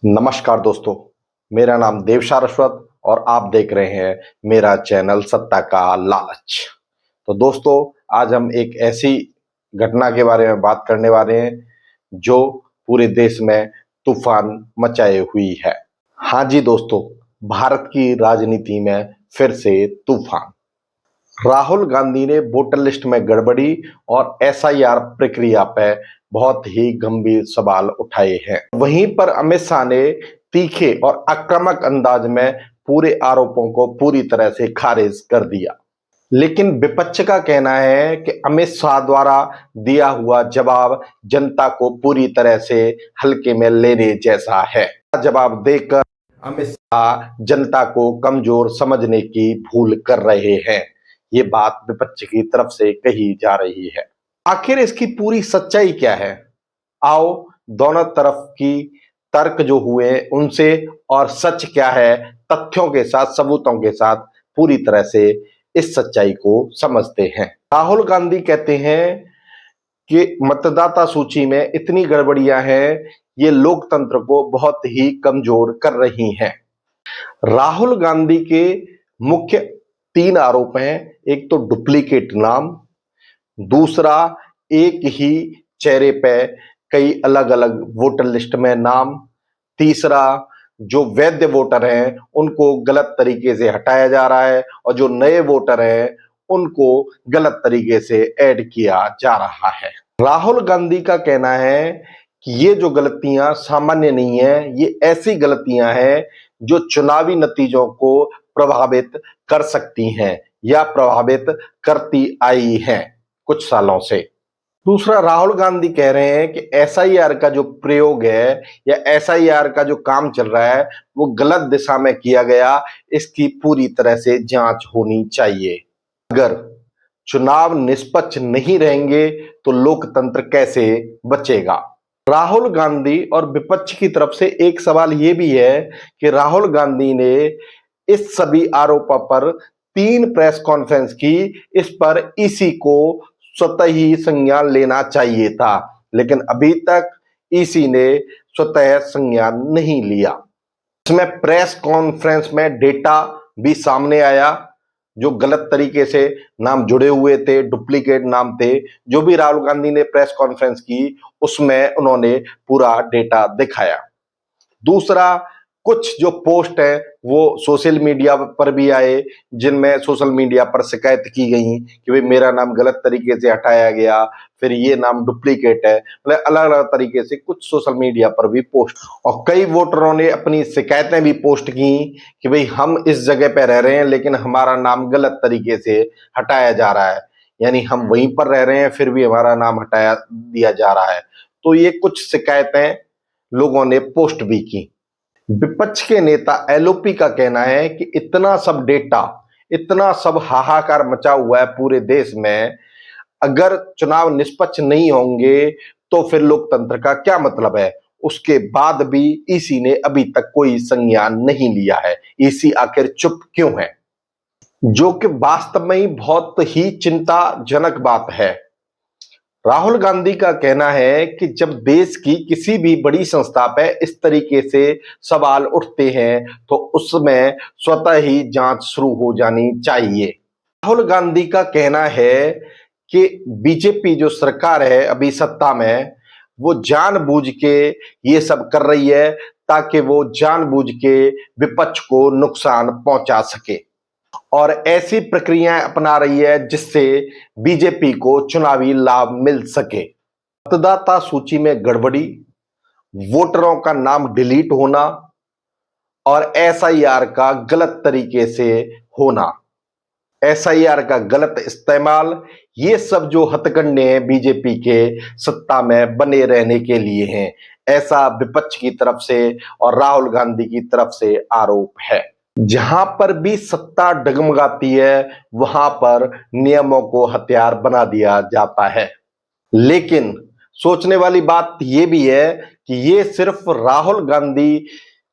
नमस्कार दोस्तों, मेरा नाम देव सारस्वत और आप देख रहे हैं मेरा चैनल सत्ता का लालच। तो दोस्तों, आज हम एक ऐसी घटना के बारे में बात करने वाले हैं जो पूरे देश में तूफान मचाए हुई है। हाँ जी दोस्तों, भारत की राजनीति में फिर से तूफान। राहुल गांधी ने वोटर लिस्ट में गड़बड़ी और एसआईआर प्रक्रिया पर बहुत ही गंभीर सवाल उठाए हैं। वहीं पर अमित शाह ने तीखे और आक्रामक अंदाज में पूरे आरोपों को पूरी तरह से खारिज कर दिया। लेकिन विपक्ष का कहना है कि अमित शाह द्वारा दिया हुआ जवाब जनता को पूरी तरह से हल्के में लेने जैसा है। जवाब देकर अमित शाह जनता को कमजोर समझने की भूल कर रहे हैं। ये बात विपक्ष की तरफ से कही जा रही है। आखिर इसकी पूरी सच्चाई क्या है? आओ दोनों तरफ की तर्क जो हुए उनसे और सच क्या है तथ्यों के साथ, सबूतों के साथ पूरी तरह से इस सच्चाई को समझते हैं। राहुल गांधी कहते हैं कि मतदाता सूची में इतनी गड़बड़ियां हैं, ये लोकतंत्र को बहुत ही कमजोर कर रही हैं। राहुल गांधी के मुख्य 3 आरोप हैं। एक तो डुप्लीकेट नाम, दूसरा एक ही चेहरे पे कई अलग अलग वोटर लिस्ट में नाम, तीसरा जो वैध वोटर हैं उनको गलत तरीके से हटाया जा रहा है और जो नए वोटर हैं उनको गलत तरीके से ऐड किया जा रहा है। राहुल गांधी का कहना है कि ये जो गलतियां सामान्य नहीं है, ये ऐसी गलतियां हैं जो चुनावी नतीजों को प्रभावित कर सकती हैं या प्रभावित करती आई हैं कुछ सालों से। दूसरा, राहुल गांधी कह रहे हैं कि एसआईआर का जो प्रयोग है या एसआईआर का जो काम चल रहा है वो गलत दिशा में किया गया, इसकी पूरी तरह से जांच होनी चाहिए। अगर चुनाव निष्पक्ष नहीं रहेंगे तो लोकतंत्र कैसे बचेगा? राहुल गांधी और विपक्ष की तरफ से एक सवाल ये भी है कि राहुल गांधी ने इस सभी आरोपों पर 3 प्रेस कॉन्फ्रेंस की। इस पर ईसी को स्वतः ही संज्ञान लेना चाहिए था, लेकिन अभी तक ईसी ने स्वतः संज्ञान नहीं लिया। इसमें प्रेस कॉन्फ्रेंस में डेटा भी सामने आया, जो गलत तरीके से नाम जुड़े हुए थे, डुप्लीकेट नाम थे। जो भी राहुल गांधी ने प्रेस कॉन्फ्रेंस की उसमें उन्होंने पूरा डेटा दिखाया। दूसरा, कुछ जो पोस्ट है वो सोशल मीडिया पर भी आए, जिनमें सोशल मीडिया पर शिकायत की गई कि भाई मेरा नाम गलत तरीके से हटाया गया, फिर ये नाम डुप्लीकेट है। मतलब अलग अलग तरीके से कुछ सोशल मीडिया पर भी पोस्ट, और कई वोटरों ने अपनी शिकायतें भी पोस्ट की कि भाई हम इस जगह पे रह रहे हैं लेकिन हमारा नाम गलत तरीके से हटाया जा रहा है, यानी हम वहीं पर रह रहे हैं फिर भी हमारा नाम हटाया दिया जा रहा है। तो ये कुछ शिकायतें लोगों ने पोस्ट भी की। विपक्ष के नेता एलओपी का कहना है कि इतना सब डेटा, इतना सब हाहाकार मचा हुआ है पूरे देश में, अगर चुनाव निष्पक्ष नहीं होंगे तो फिर लोकतंत्र का क्या मतलब है? उसके बाद भी ईसी ने अभी तक कोई संज्ञान नहीं लिया है। ईसी आखिर चुप क्यों है? जो कि वास्तव में ही बहुत ही चिंताजनक बात है। राहुल गांधी का कहना है कि जब देश की किसी भी बड़ी संस्था पे इस तरीके से सवाल उठते हैं तो उसमें स्वतः ही जांच शुरू हो जानी चाहिए। राहुल गांधी का कहना है कि बीजेपी जो सरकार है अभी सत्ता में, वो जानबूझ के ये सब कर रही है ताकि वो जानबूझ के विपक्ष को नुकसान पहुंचा सके और ऐसी प्रक्रियाएं अपना रही है जिससे बीजेपी को चुनावी लाभ मिल सके। मतदाता सूची में गड़बड़ी, वोटरों का नाम डिलीट होना और एसआईआर का गलत तरीके से होना, एसआईआर का गलत इस्तेमाल, ये सब जो हथकंडे हैं बीजेपी के सत्ता में बने रहने के लिए हैं, ऐसा विपक्ष की तरफ से और राहुल गांधी की तरफ से आरोप है। जहां पर भी सत्ता डगमगाती है वहां पर नियमों को हथियार बना दिया जाता है। लेकिन सोचने वाली बात यह भी है कि ये सिर्फ राहुल गांधी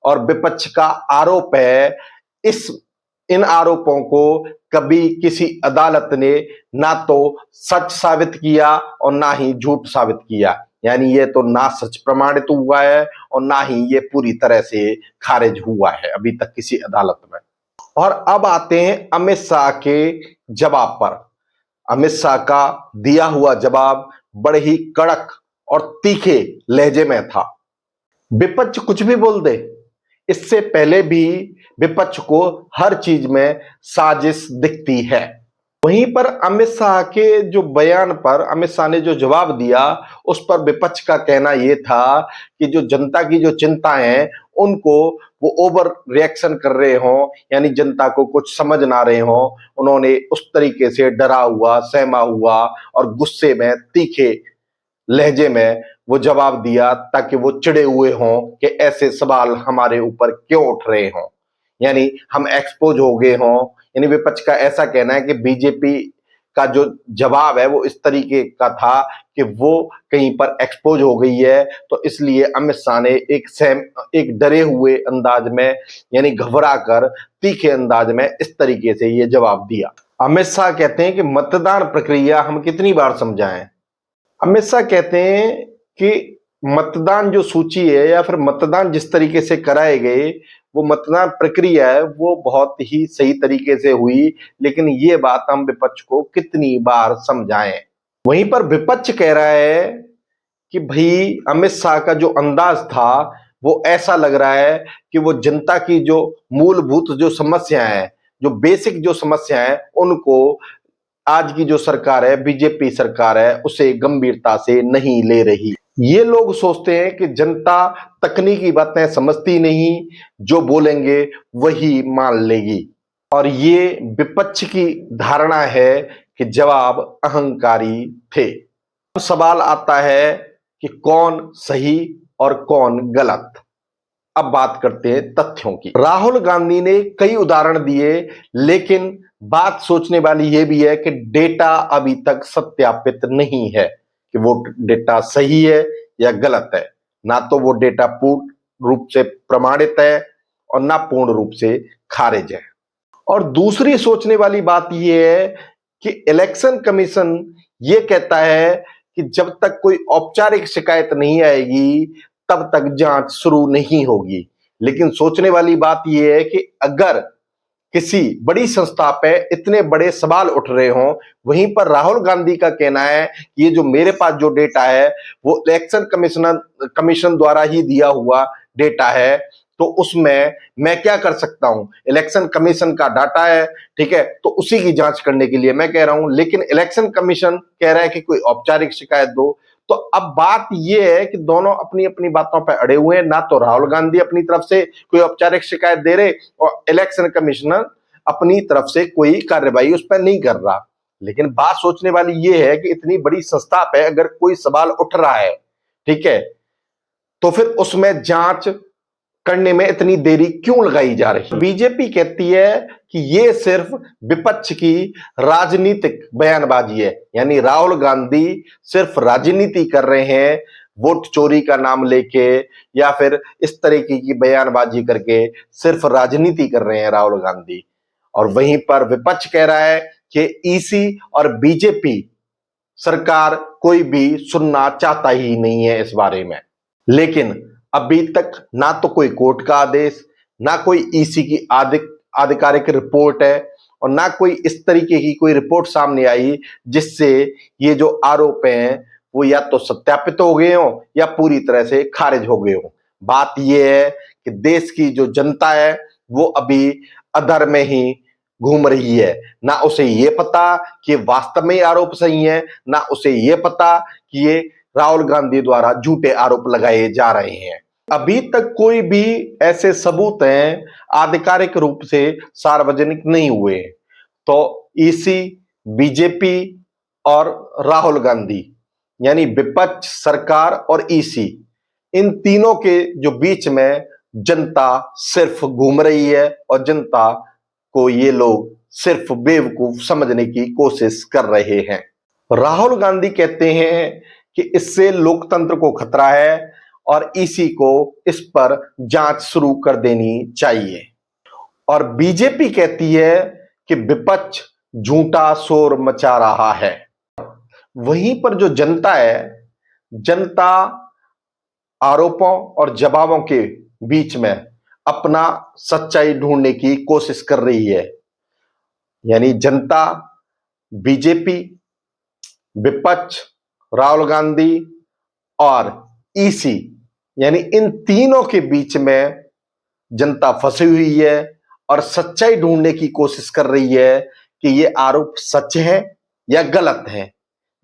और विपक्ष का आरोप है। इन आरोपों को कभी किसी अदालत ने ना तो सच साबित किया और ना ही झूठ साबित किया। यानी ये तो ना सच प्रमाणित हुआ है और ना ही ये पूरी तरह से खारिज हुआ है अभी तक किसी अदालत में। और अब आते हैं अमित शाह के जवाब पर। अमित शाह का दिया हुआ जवाब बड़े ही कड़क और तीखे लहजे में था। विपक्ष कुछ भी बोल दे, इससे पहले भी विपक्ष को हर चीज में साजिश दिखती है। वहीं पर अमित शाह के जो बयान पर अमित शाह ने जो जवाब दिया उस पर विपक्ष का कहना यह था कि जो जनता की जो चिंता है उनको वो ओवर रिएक्शन कर रहे हों, यानी जनता को कुछ समझ ना रहे हों। उन्होंने उस तरीके से डरा हुआ, सहमा हुआ और गुस्से में, तीखे लहजे में वो जवाब दिया ताकि वो चिड़े हुए हों कि ऐसे सवाल हमारे ऊपर क्यों उठ रहे हों, यानी हम एक्सपोज हो गए हों। यानी विपक्ष का ऐसा कहना है कि बीजेपी का जो जवाब है वो इस तरीके का था कि वो कहीं पर एक्सपोज हो गई है, तो इसलिए अमित शाह ने एक डरे हुए अंदाज में, यानी घबरा कर तीखे अंदाज में इस तरीके से ये जवाब दिया। अमित शाह कहते हैं कि मतदान प्रक्रिया हम कितनी बार समझाएं। अमित शाह कहते हैं कि मतदान जो सूची है या फिर मतदान जिस तरीके से कराए गए, वो मतदान प्रक्रिया है वो बहुत ही सही तरीके से हुई, लेकिन ये बात हम विपक्ष को कितनी बार समझाएं। वहीं पर विपक्ष कह रहा है कि भाई अमित शाह का जो अंदाज था वो ऐसा लग रहा है कि वो जनता की जो मूलभूत जो समस्याएं हैं, जो बेसिक जो समस्याएं हैं, उनको आज की जो सरकार है, बीजेपी सरकार है, उसे गंभीरता से नहीं ले रही। ये लोग सोचते हैं कि जनता तकनीकी बातें समझती नहीं, जो बोलेंगे वही मान लेगी, और ये विपक्ष की धारणा है कि जवाब अहंकारी थे। अब सवाल आता है कि कौन सही और कौन गलत। अब बात करते हैं तथ्यों की। राहुल गांधी ने कई उदाहरण दिए, लेकिन बात सोचने वाली यह भी है कि डेटा अभी तक सत्यापित नहीं है कि वो डेटा सही है या गलत है। ना तो वो डेटा पूर्ण रूप से प्रमाणित है और ना पूर्ण रूप से खारिज है। और दूसरी सोचने वाली बात यह है कि इलेक्शन कमीशन ये कहता है कि जब तक कोई औपचारिक शिकायत नहीं आएगी तब तक जांच शुरू नहीं होगी। लेकिन सोचने वाली बात यह है कि अगर किसी बड़ी संस्था पे इतने बड़े सवाल उठ रहे हों, वहीं पर राहुल गांधी का कहना है कि ये जो मेरे पास जो डेटा है वो इलेक्शन कमीशन द्वारा ही दिया हुआ डेटा है, तो उसमें मैं क्या कर सकता हूं। इलेक्शन कमीशन का डाटा है, ठीक है, तो उसी की जांच करने के लिए मैं कह रहा हूं, लेकिन इलेक्शन कमीशन कह रहा है कि कोई औपचारिक शिकायत दो। तो अब बात यह है कि दोनों अपनी अपनी बातों पर अड़े हुए हैं। ना तो राहुल गांधी अपनी तरफ से कोई औपचारिक शिकायत दे रहे और इलेक्शन कमिश्नर अपनी तरफ से कोई कार्रवाई उस पर नहीं कर रहा। लेकिन बात सोचने वाली यह है कि इतनी बड़ी संस्था पे अगर कोई सवाल उठ रहा है, ठीक है, तो फिर उसमें जांच करने में इतनी देरी क्यों लगाई जा रही है। बीजेपी कहती है कि ये सिर्फ विपक्ष की राजनीतिक बयानबाजी है, यानी राहुल गांधी सिर्फ राजनीति कर रहे हैं, वोट चोरी का नाम लेके या फिर इस तरीके की बयानबाजी करके सिर्फ राजनीति कर रहे हैं राहुल गांधी। और वहीं पर विपक्ष कह रहा है कि ईसी और बीजेपी सरकार कोई भी सुनना चाहता ही नहीं है इस बारे में। लेकिन अभी तक ना तो कोई कोर्ट का आदेश, ना कोई ईसी की आधिकारिक रिपोर्ट है और ना कोई इस तरीके की कोई रिपोर्ट सामने आई जिससे ये जो आरोप हैं वो या तो सत्यापित हो गए हों या पूरी तरह से खारिज हो गए हों। बात यह है कि देश की जो जनता है वो अभी अधर में ही घूम रही है। ना उसे ये पता कि वास्तव में आरोप सही है, ना उसे ये पता कि ये राहुल गांधी द्वारा झूठे आरोप लगाए जा रहे हैं। अभी तक कोई भी ऐसे सबूत हैं आधिकारिक रूप से सार्वजनिक नहीं हुए। तो ईसी, बीजेपी और राहुल गांधी, यानी विपक्ष, सरकार और ईसी, इन तीनों के जो बीच में जनता सिर्फ घूम रही है और जनता को ये लोग सिर्फ बेवकूफ समझने की कोशिश कर रहे हैं। राहुल गांधी कहते हैं कि इससे लोकतंत्र को खतरा है और ईसी को इस पर जांच शुरू कर देनी चाहिए। और बीजेपी कहती है कि विपक्ष झूठा शोर मचा रहा है। वहीं पर जो जनता है जनता आरोपों और जवाबों के बीच में अपना सच्चाई ढूंढने की कोशिश कर रही है। यानी जनता, बीजेपी, विपक्ष, राहुल गांधी और ईसी, यानी इन तीनों के बीच में जनता फंसी हुई है और सच्चाई ढूंढने की कोशिश कर रही है कि ये आरोप सच है या गलत है।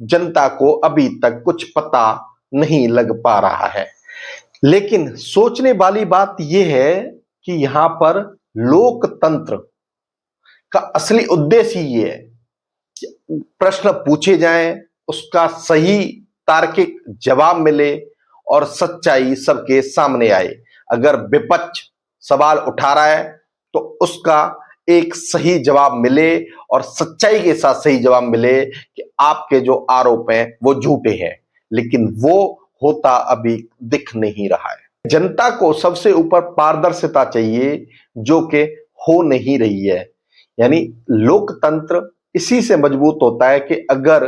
जनता को अभी तक कुछ पता नहीं लग पा रहा है। लेकिन सोचने वाली बात यह है कि यहां पर लोकतंत्र का असली उद्देश्य ये है कि प्रश्न पूछे जाएं, उसका सही तार्किक जवाब मिले और सच्चाई सबके सामने आए। अगर विपक्ष सवाल उठा रहा है तो उसका एक सही जवाब मिले और सच्चाई के साथ सही जवाब मिले कि आपके जो आरोप हैं वो झूठे हैं, लेकिन वो होता अभी दिख नहीं रहा है। जनता को सबसे ऊपर पारदर्शिता चाहिए, जो कि हो नहीं रही है। यानी लोकतंत्र इसी से मजबूत होता है कि अगर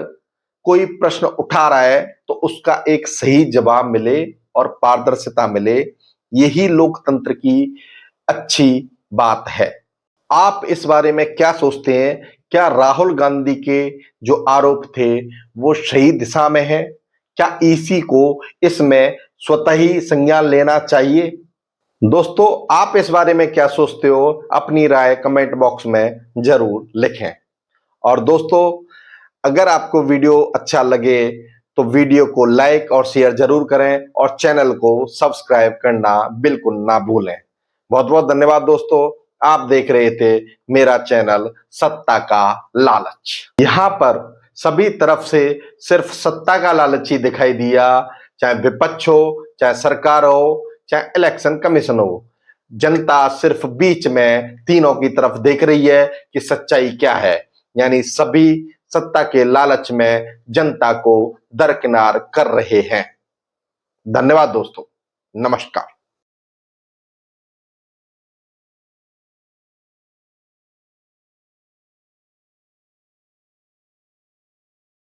कोई प्रश्न उठा रहा है तो उसका एक सही जवाब मिले और पारदर्शिता मिले। यही लोकतंत्र की अच्छी बात है। आप इस बारे में क्या सोचते हैं? क्या राहुल गांधी के जो आरोप थे वो सही दिशा में है? क्या ईसी को इसमें स्वतः ही संज्ञान लेना चाहिए? दोस्तों, आप इस बारे में क्या सोचते हो? अपनी राय कमेंट बॉक्स में जरूर लिखें। और दोस्तों, अगर आपको वीडियो अच्छा लगे तो वीडियो को लाइक और शेयर जरूर करें और चैनल को सब्सक्राइब करना बिल्कुल ना भूलें। बहुत बहुत धन्यवाद दोस्तों। आप देख रहे थे मेरा चैनल सत्ता का लालच। यहां पर सभी तरफ से सिर्फ सत्ता का लालच ही दिखाई दिया, चाहे विपक्ष हो, चाहे सरकार हो, चाहे इलेक्शन कमीशन हो। जनता सिर्फ बीच में तीनों की तरफ देख रही है कि सच्चाई क्या है। यानी सभी सत्ता के लालच में जनता को दरकिनार कर रहे हैं। धन्यवाद दोस्तों, नमस्कार।